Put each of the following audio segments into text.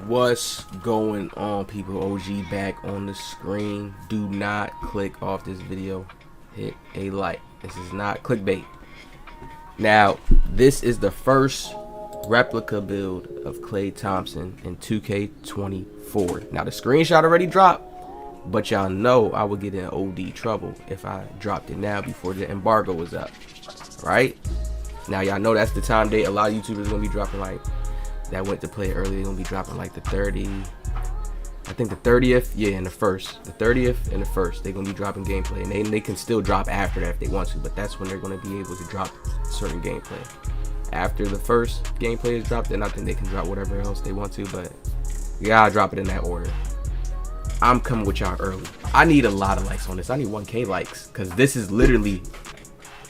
What's going on, people? OG back on the screen. Do not click off this video. Hit a like. This is not clickbait. Now, this is the first replica build of Klay Thompson in 2K24. Now, the screenshot already dropped, but y'all know I would get in OD trouble if I dropped it now before the embargo was up. Right? Now, y'all know that's the time date. A lot of YouTubers gonna be dropping like that went to play early. They're gonna be dropping like the 30, I think the 30th, yeah, and the 1st, the 30th and the 1st. They're gonna be dropping gameplay, and they can still drop after that if they want to, but that's when they're gonna be able to drop certain gameplay. After the first gameplay is dropped, then I think they can drop whatever else they want to, but yeah, I'll drop it in that order. I'm coming with y'all early. I need a lot of likes on this. I need 1K likes, because this is literally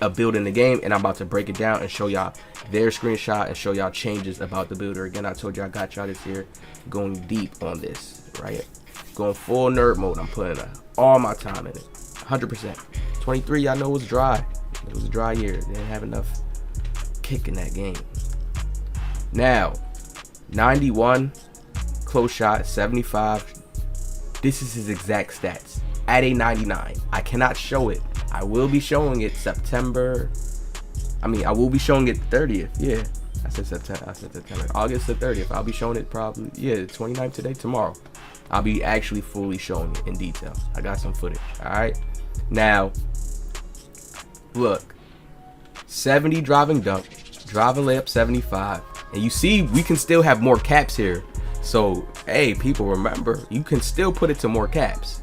a build in the game, and I'm about to break it down and show y'all their screenshot and show y'all changes about the builder. Again, I told y'all I got y'all this year going deep on this, right? Going full nerd mode. I'm putting all my time in it, 100%. 23, y'all know it was dry. It was a dry year. They didn't have enough kick in that game. Now, 91 close shot, 75. This is his exact stats at a 99. I cannot show it. I will be showing it September. I will be showing it 30th. Yeah, I said September. August the 30th. I'll be showing it probably, yeah, 29th today, tomorrow. I'll be actually fully showing it in detail. I got some footage. All right. Now, look, 70 driving dunk, driving layup 75, and you see we can still have more caps here. So, hey, people, remember, you can still put it to more caps.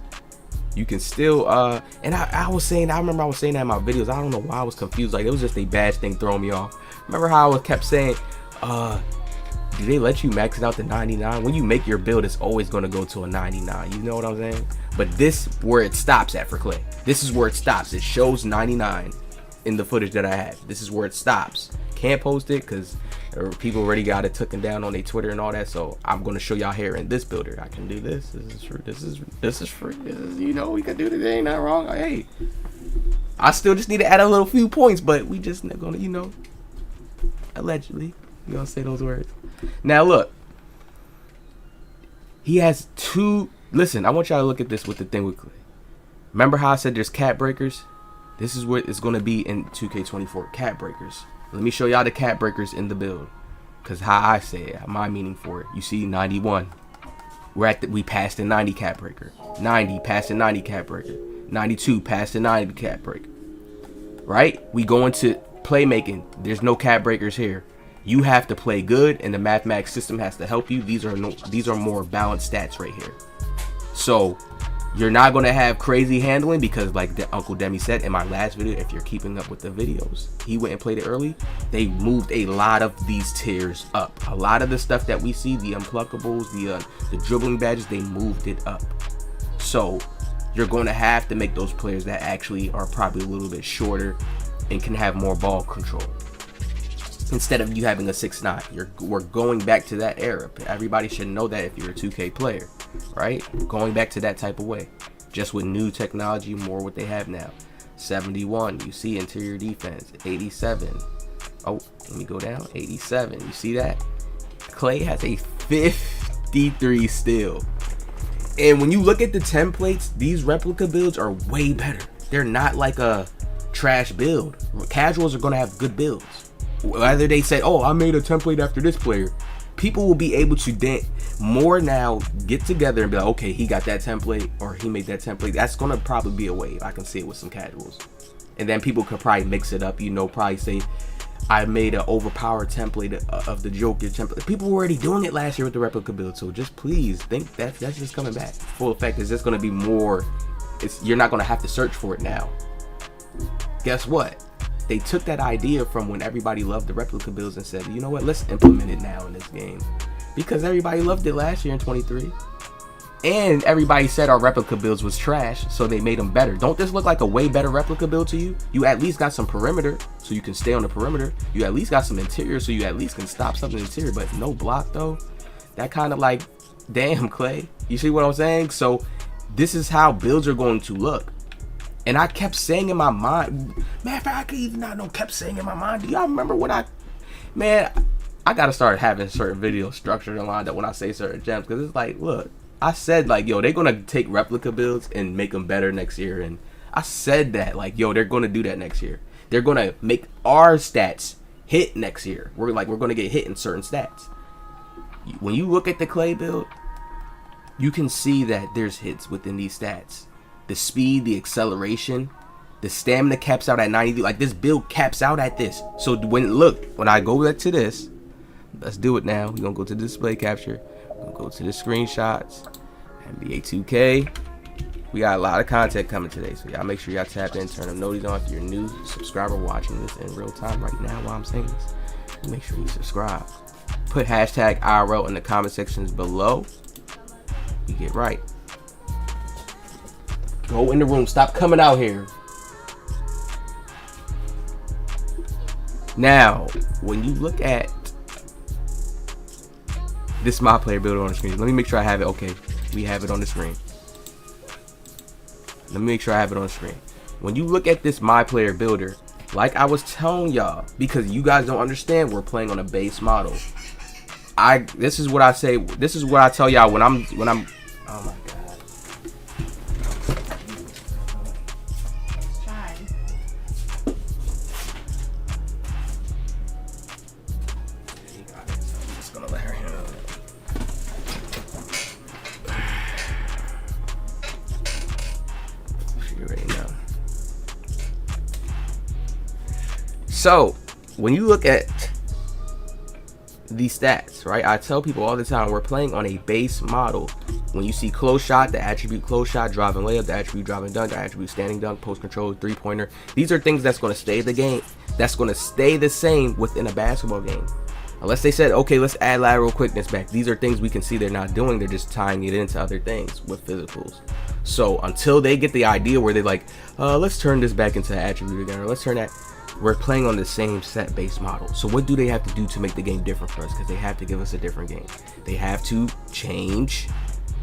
You can still, and I remember I was saying that in my videos. I don't know why I was confused. Like, it was just a bad thing throwing me off. Remember how I kept saying, do they let you max it out to 99? When you make your build, it's always going to go to a 99. You know what I'm saying? But this where it stops at for Klay. This is where it stops. It shows 99 in the footage that I have. This is where it stops. Can't post it because people already got it taken down on their Twitter and all that. So I'm going to show y'all here in this builder. I can do this. This is free. This is free. You know, we can do this. Ain't nothing wrong. Hey, I still just need to add a little few points, but we just not gonna, you know, allegedly, you gonna say those words. Now look, he has two. Listen, I want y'all to look at this with the thing with Klay. Remember how I said there's cap breakers? This is what it's gonna be in 2K24. Cap breakers. Let me show y'all the cap breakers in the build, cause how I say it, my meaning for it. You see 91. We passed the 90 cap breaker. 90 past the 90 cap breaker. 92 past the 90 cap breaker. Right? We go into playmaking. There's no cap breakers here. You have to play good, and the mathematics system has to help you. These are more balanced stats right here. So you're not going to have crazy handling because, like Uncle Demi said in my last video, if you're keeping up with the videos, he went and played it early. They moved a lot of these tiers up. A lot of the stuff that we see, the unpluggables, the dribbling badges, they moved it up. So you're going to have to make those players that actually are probably a little bit shorter and can have more ball control. Instead of you having a 6'9", we're going back to that era. Everybody should know that if you're a 2K player, right? Going back to that type of way, just with new technology, more what they have now. 71, you see interior defense. 87, oh, let me go down. 87, you see that? Klay has a 53 steal. And when you look at the templates, these replica builds are way better. They're not like a trash build. Casuals are gonna have good builds. Whether they say, oh, I made a template after this player, people will be able to more now get together and be like, okay, he got that template or he made that template. That's gonna probably be a wave. I can see it with some casuals, and then people could probably mix it up. You know, probably say I made an overpowered template of the Joker template. People were already doing it last year with the replica build, so just please think that's just coming back full effect. It's just gonna be more. You're not gonna have to search for it now. Guess what? They took that idea from when everybody loved the replica builds and said, you know what, let's implement it now in this game. Because everybody loved it last year in 23. And everybody said our replica builds was trash, so they made them better. Don't this look like a way better replica build to you? You at least got some perimeter, so you can stay on the perimeter. You at least got some interior, so you at least can stop something interior, but no block though. That kind of like, damn, Klay. You see what I'm saying? So this is how builds are going to look. And I kept saying in my mind, man, I could even not know, kept saying in my mind, do y'all remember what man, I gotta start having certain videos structured and lined up when I say certain gems, because it's like, look, I said like, yo, they're gonna take replica builds and make them better next year, and I said that like, yo, they're gonna do that next year. They're gonna make our stats hit next year. We're gonna get hit in certain stats. When you look at the Klay build, you can see that there's hits within these stats. The speed, the acceleration, the stamina caps out at 90. Like, this build caps out at this. So when I go back to this, let's do it now. We're gonna go to display capture. We're gonna go to the screenshots. NBA 2K. We got a lot of content coming today, so y'all make sure y'all tap in, turn them notifications on. If you're a new subscriber watching this in real time right now while I'm saying this, make sure you subscribe. Put hashtag IRL in the comment sections below. You get right. Go in the room. Stop coming out here. Now, when you look at this my player builder on the screen, let me make sure I have it. Okay, we have it on the screen. Let me make sure I have it on the screen. When you look at this my player builder, like I was telling y'all, because you guys don't understand, we're playing on a base model. This is what I say. This is what I tell y'all when I'm. Oh my god. I'm just gonna let her handle it. She already know. So when you look at these stats, right? I tell people all the time, we're playing on a base model. When you see close shot, the attribute close shot, driving layup, the attribute driving dunk, the attribute standing dunk, post control, 3-pointer. These are things that's going to stay the game. That's going to stay the same within a basketball game. Unless they said, okay, let's add lateral quickness back. These are things we can see they're not doing. They're just tying it into other things with physicals. So until they get the idea where they're like, let's turn this back into an attribute again, or let's turn that. We're playing on the same set base model. So what do they have to do to make the game different for us? Because they have to give us a different game. They have to change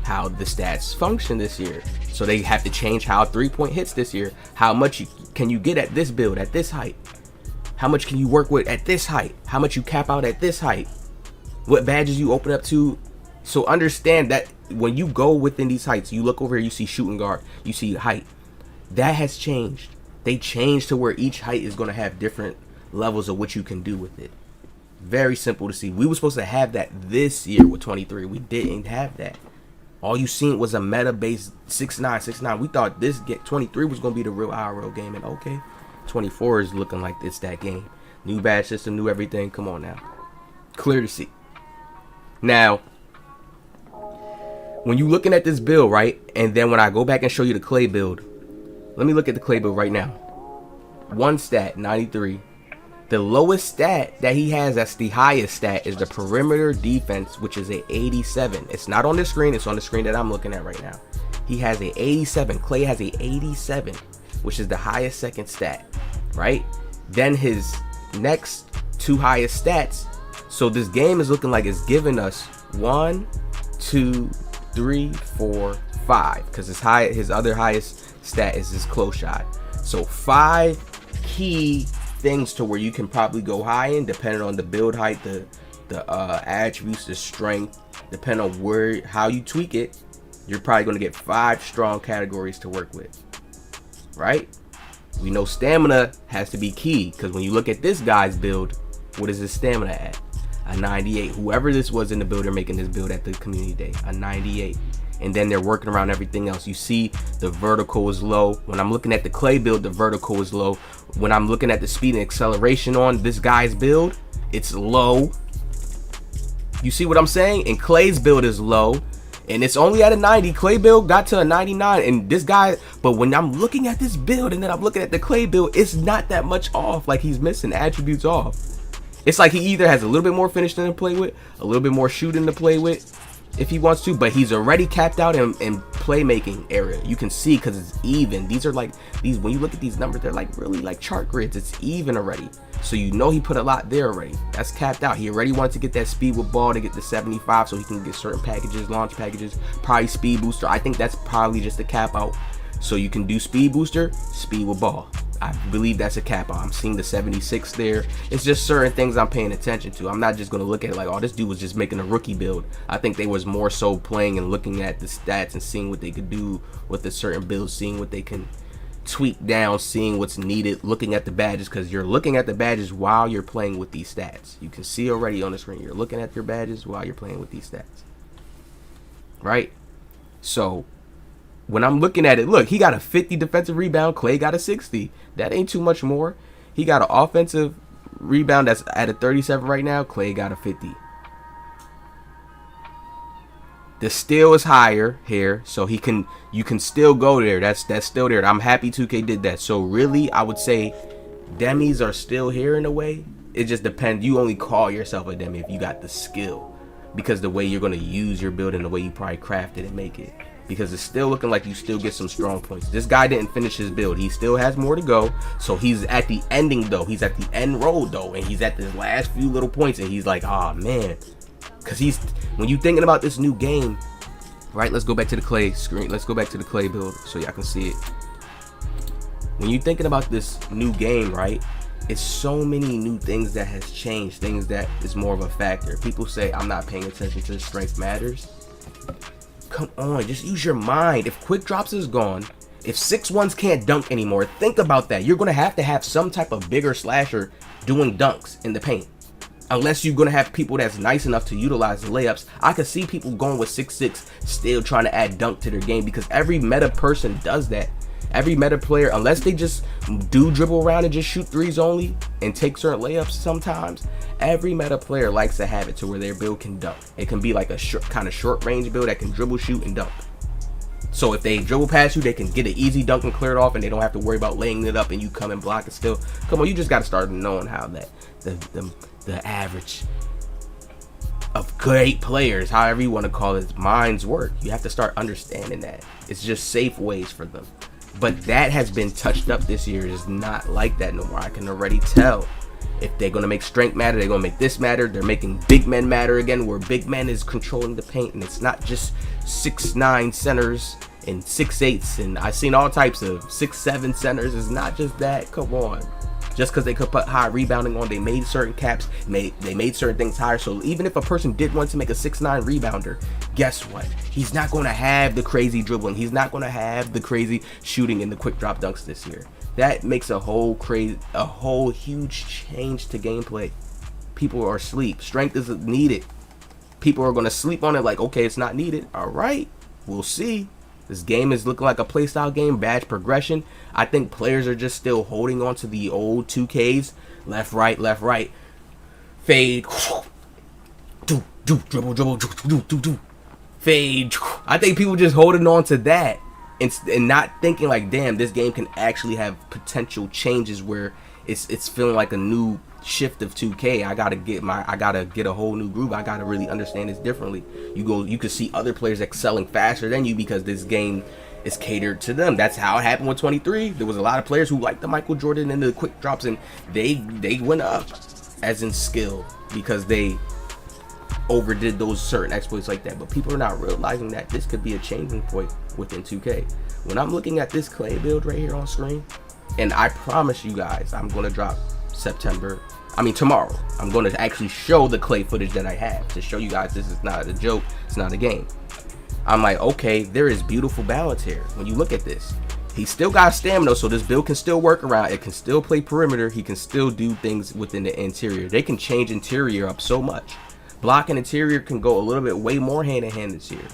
how the stats function this year. So they have to change how 3-point hits this year. How much can you get at this build, at this height? How much can you work with at this height? How much you cap out at this height? What badges you open up to? So understand that when you go within these heights, you look over here, you see shooting guard, you see height. That has changed. They changed to where each height is going to have different levels of what you can do with it. Very simple to see. We were supposed to have that this year with 23. We didn't have that. All you seen was a meta-based 6'9", 6'9". We thought 23 was going to be the real IRL game. And okay, 24 is looking like it's that game. New badge system, new everything. Come on now. Clear to see. Now, when you looking at this build, right? And then when I go back and show you the Klay build, let me look at the Klay build right now. One stat, 93. The lowest stat that he has, that's the highest stat, is the perimeter defense, which is a 87. It's not on the screen. It's on the screen that I'm looking at right now. He has a 87. Klay has a 87, which is the highest second stat, right? Then his next two highest stats. So this game is looking like it's giving us 1, 2, 3, 4, 5, because his other highest stat is his close shot. So 5 key things to where you can probably go high in, depending on the build height, the attributes, the strength, depending on how you tweak it. You're probably going to get 5 strong categories to work with, right? We know stamina has to be key, because when you look at this guy's build, what is his stamina at? A 98. Whoever this was in the builder making this build at the community day, a 98. And then they're working around everything else. You see the vertical is low. When I'm looking at the Klay build, the vertical is low. When I'm looking at the speed and acceleration on this guy's build, it's low. You see what I'm saying? And Klay's build is low. And it's only at a 90. Klay build got to a 99. And this guy, but when I'm looking at this build and then I'm looking at the Klay build, it's not that much off. Like, he's missing attributes off. It's like he either has a little bit more finishing to play with, a little bit more shooting to play with, if he wants to, but he's already capped out in playmaking area. You can see, because it's even. These are like these, when you look at these numbers, they're like really like chart grids. It's even already, so you know he put a lot there already. That's capped out. He already wanted to get that speed with ball to get the 75, so he can get certain packages, launch packages, probably speed booster. I think that's probably just a cap out. So you can do speed booster, speed with ball. I believe that's a cap. I'm seeing the 76 there. It's just certain things I'm paying attention to. I'm not just going to look at it like, oh, this dude was just making a rookie build. I think they was more so playing and looking at the stats and seeing what they could do with a certain build, seeing what they can tweak down, seeing what's needed, looking at the badges, because you're looking at the badges while you're playing with these stats. You can see already on the screen, you're looking at your badges while you're playing with these stats. Right? So when I'm looking at it, look, he got a 50 defensive rebound. Klay got a 60. That ain't too much more. He got an offensive rebound that's at a 37 right now. Klay got a 50. The steal is higher here, so you can still go there. That's still there. I'm happy 2K did that. So really, I would say demis are still here in a way. It just depends. You only call yourself a demi if you got the skill, because the way you're going to use your build and the way you probably craft it and make it. Because it's still looking like you still get some strong points. This guy didn't finish his build. He still has more to go. So he's at the ending though. He's at the end road though. And he's at the last few little points. And he's like, oh man. Because when you thinking about this new game, right? Let's go back to the Klay screen. Let's go back to the Klay build so y'all can see it. When you're thinking about this new game, right? It's so many new things that has changed. Things that is more of a factor. People say, I'm not paying attention to strength matters. Come on, just use your mind. If quick drops is gone, if 6'1s can't dunk anymore, think about that. You're going to have some type of bigger slasher doing dunks in the paint. Unless you're going to have people that's nice enough to utilize the layups. I could see people going with 6'6", still trying to add dunk to their game, because every meta person does that. Every meta player, unless they just do dribble around and just shoot threes only and take certain layups sometimes, every meta player likes to have it to where their build can dunk. It can be like a kind of short range build that can dribble, shoot, and dunk. So if they dribble past you, they can get an easy dunk and clear it off, and they don't have to worry about laying it up and you come and block it still. Come on, you just got to start knowing how that the average of great players, however you want to call it, minds work. You have to start understanding that. It's just safe ways for them. But that has been touched up this year. It's not like that no more. I can already tell. If they're going to make strength matter, they're going to make this matter. They're making big men matter again, where big men is controlling the paint. And it's not just 6'9" centers and 6'8s. And I've seen all types of 6'7" centers. It's not just that. Come on. Just because they could put high rebounding on, they made certain caps, they made certain things higher. So even if a person did want to make a 6'9" rebounder, guess what? He's not going to have the crazy dribbling. He's not going to have the crazy shooting and the quick drop dunks this year. That makes a whole huge change to gameplay. People are asleep. Strength isn't needed. People are going to sleep on it like, okay, it's not needed. All right, we'll see. This game is looking like a playstyle game, badge progression. I think players are just still holding on to the old 2Ks. Left, right. Fade. Dribble. Fade. I think people just holding on to that and not thinking like, damn, this game can actually have potential changes where it's feeling like a new shift of 2K. I gotta get a whole new groove. I gotta really understand this differently. You could see other players excelling faster than you because this game is catered to them. That's how it happened with 23. There was a lot of players who liked the Michael Jordan and the quick drops, and they went up as in skill because they overdid those certain exploits like that. But people are not realizing that this could be a changing point within 2K. When I'm looking at this Klay build right here on screen, and I promise you guys, I'm gonna drop tomorrow. I'm going to actually show the Klay footage that I have to show you guys this is not a joke. It's not a game. I'm like, okay, there is beautiful balance here. When you look at this, he still got stamina, so this build can still work around. It can still play perimeter. He can still do things within the interior. They can change interior up so much. Block and interior can go a little bit way more hand in hand this year.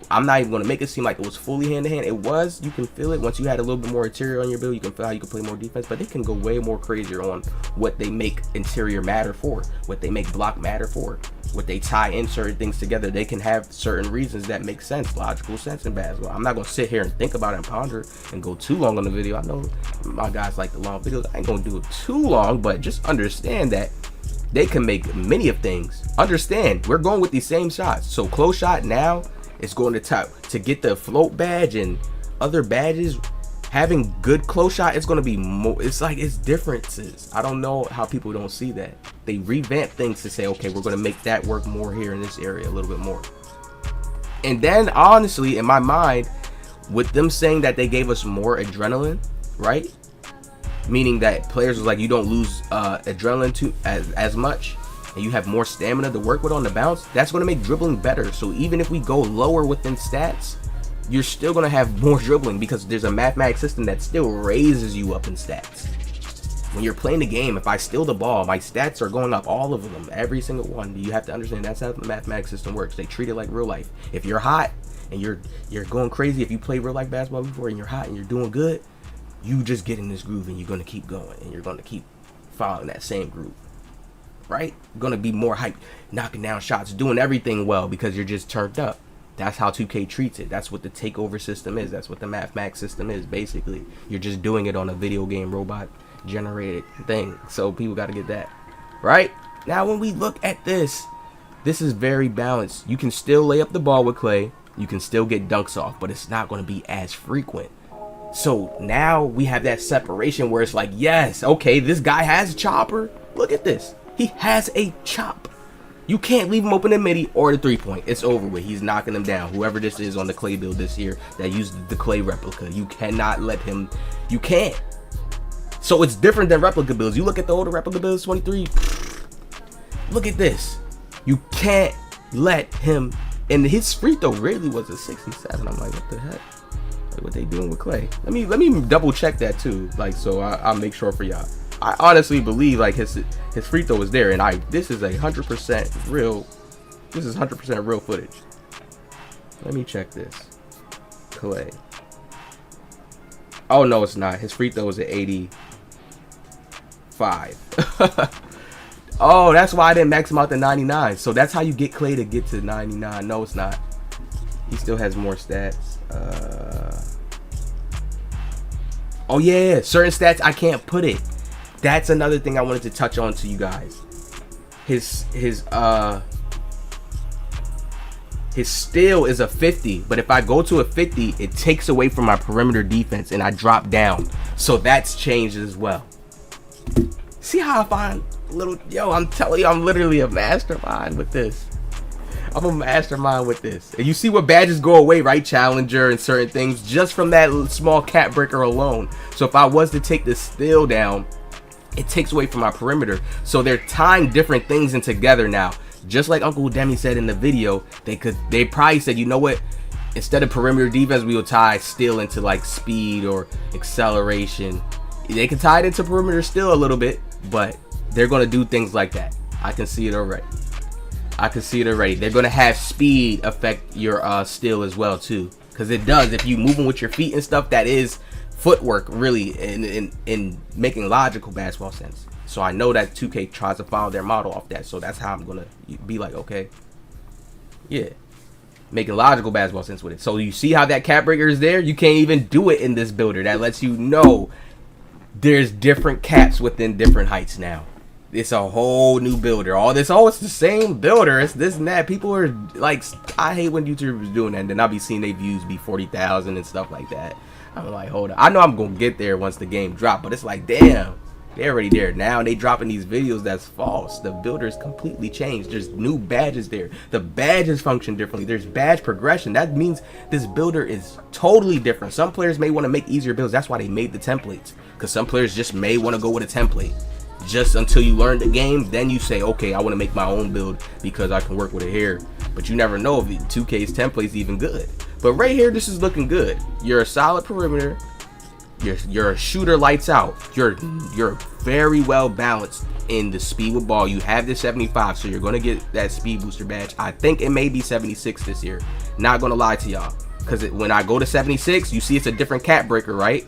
I'm not even going to make it seem like it was fully hand-to-hand. It was. You can feel it. Once you had a little bit more interior on your build, you can feel how you can play more defense. But they can go way more crazier on what they make interior matter for, what they make block matter for, what they tie in certain things together. They can have certain reasons that make sense, logical sense in basketball. I'm not going to sit here and think about it and ponder and go too long on the video. I know my guys like the long videos. I ain't going to do it too long, but just understand that they can make many of things. Understand, we're going with these same shots. So close shot now, it's going to top to get the float badge and other badges. Having good close shot, it's going to be more. It's like it's differences. I don't know how people don't see that. They revamp things to say, okay, we're going to make that work more here in this area a little bit more. And then honestly, in my mind, with them saying that they gave us more adrenaline, right? Meaning that players was like, you don't lose adrenaline as much, and you have more stamina to work with on the bounce. That's going to make dribbling better. So even if we go lower within stats, you're still going to have more dribbling, because there's a mathematics system that still raises you up in stats. When you're playing the game, if I steal the ball, my stats are going up, all of them, every single one. You have to understand that's how the mathematics system works. They treat it like real life. If you're hot and you're going crazy, if you play real life basketball before and you're hot and you're doing good, you just get in this groove and you're going to keep going and you're going to keep following that same groove, right? You're going to be more hyped, knocking down shots, doing everything well because you're just turned up. That's how 2K treats it. That's what the takeover system is. That's what the mathematics system is, basically. You're just doing it on a video game robot generated thing. So people got to get that, right? Now when we look at this is very balanced. You can still lay up the ball with Klay. You can still get dunks off, but it's not going to be as frequent. So now we have that separation where it's like, yes, okay, this guy has a chopper. Look at this. He has a chop. You can't leave him open in midi or the 3-point. It's over with. He's knocking them down. Whoever this is on the Klay build this year that used the Klay replica, you cannot let him. You can't. So it's different than replica builds. You look at the older replica builds, 23. Look at this. You can't let him. And his free throw really was a 67. I'm like, what the heck? Like, what they doing with Klay? Let me double check that too. Like, so I'll make sure for y'all. I honestly believe like his free throw is there, and this is 100% real. This is 100% real footage. Let me check this. Klay. Oh no, it's not. His free throw is at 85. Oh, that's why I didn't max him out to 99. So that's how you get Klay to get to 99. No, it's not. He still has more stats. Oh yeah, certain stats I can't put it. That's another thing I wanted to touch on to you guys. His steal is a 50, but if I go to a 50, it takes away from my perimeter defense and I drop down. So that's changed as well. See how I find little, yo, I'm telling you, I'm literally a mastermind with this. I'm a mastermind with this. And you see what badges go away, right? Challenger and certain things just from that small cap breaker alone. So if I was to take the steal down, it takes away from my perimeter. So they're tying different things in together now. Just like Uncle Demi said in the video, they probably said, you know what? Instead of perimeter defense, we will tie steal into like speed or acceleration. They can tie it into perimeter still a little bit, but they're going to do things like that. I can see it already. They're going to have speed affect your steal as well too. Because it does. If you moving with your feet and stuff, that is footwork really in making logical basketball sense. So I know that 2K tries to follow their model off that. So that's how I'm going to be like, okay, yeah, making logical basketball sense with it. So you see how that cap breaker is there? You can't even do it in this builder. That lets you know there's different caps within different heights now. It's a whole new builder. All this, oh, it's the same builder. It's this and that. People are like, I hate when YouTubers doing that. And then I'll be seeing their views be 40,000 and stuff like that. I'm like, hold on. I know I'm going to get there once the game drop, but it's like, damn, they're already there now. And they dropping these videos that's false. The builder is completely changed. There's new badges there. The badges function differently. There's badge progression. That means this builder is totally different. Some players may want to make easier builds. That's why they made the templates. Because some players just may want to go with a template. Just until you learn the game, then you say, okay, I want to make my own build because I can work with it here. But you never know if 2K's template is even good. But right here, this is looking good. You're a solid perimeter. You're a shooter, lights out. You're very well balanced in the speed with ball. You have this 75, so you're going to get that speed booster badge. I think it may be 76 this year. Not going to lie to y'all. Because when I go to 76, you see it's a different cap breaker, right?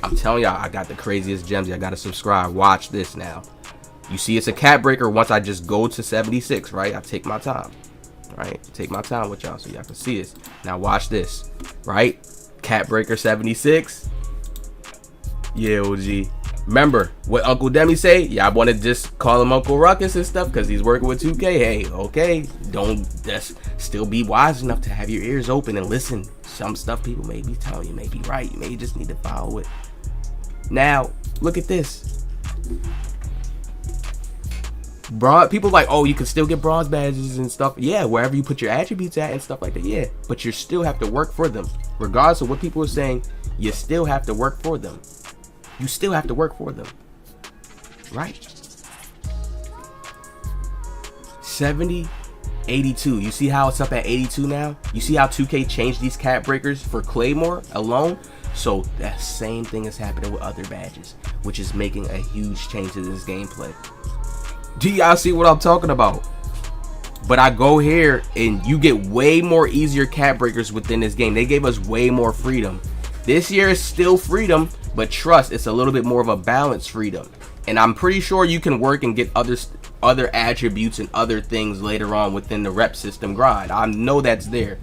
I'm telling y'all, I got the craziest gems. Y'all got to subscribe. Watch this now. You see it's a cap breaker once I just go to 76, right? I take my time, right? Take my time with y'all so y'all can see this. Now watch this, right? Cap breaker 76. Yeah, OG. Remember what Uncle Demi say? Y'all want to just call him Uncle Ruckus and stuff because he's working with 2K. Hey, okay. Don't just still be wise enough to have your ears open and listen. Some stuff people may be telling you may be right. You may just need to follow it. Now, look at this. People like, oh, you can still get bronze badges and stuff. Yeah, wherever you put your attributes at and stuff like that. Yeah, but you still have to work for them. Regardless of what people are saying, you still have to work for them. You still have to work for them. Right? 70, 82. You see how it's up at 82 now? You see how 2K changed these cap breakers for Claymore alone? So that same thing is happening with other badges, which is making a huge change to this gameplay. Do y'all see what I'm talking about? But I go here and you get way more easier cap breakers within this game. They gave us way more freedom. This year is still freedom, but trust, it's a little bit more of a balanced freedom. And I'm pretty sure you can work and get other attributes and other things later on within the rep system grind. I know that's there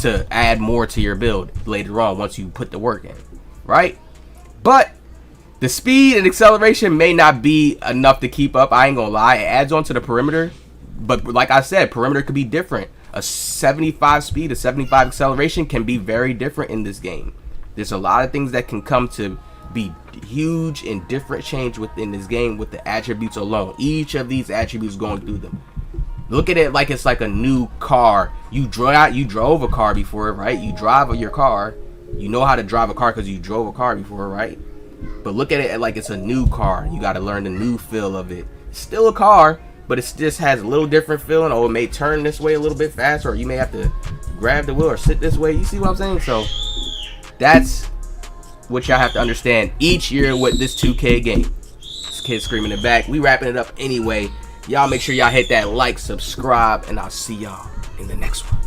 to add more to your build later on once you put the work in, right? But the speed and acceleration may not be enough to keep up. I ain't gonna lie. It adds on to the perimeter. But like I said, perimeter could be different. A 75 speed, a 75 acceleration can be very different in this game. There's a lot of things that can come to be huge and different change within this game with the attributes alone. Each of these attributes going through them. Look at it like it's like a new car. You drove a car before, right? You drive your car. You know how to drive a car because you drove a car before, right? But look at it like it's a new car. You got to learn the new feel of it. It's still a car, but it just has a little different feeling. Oh, it may turn this way a little bit faster, or you may have to grab the wheel or sit this way. You see what I'm saying? So that's what y'all have to understand each year with this 2K game. This kid screaming it back. We wrapping it up anyway. Y'all make sure y'all hit that like, subscribe, and I'll see y'all in the next one.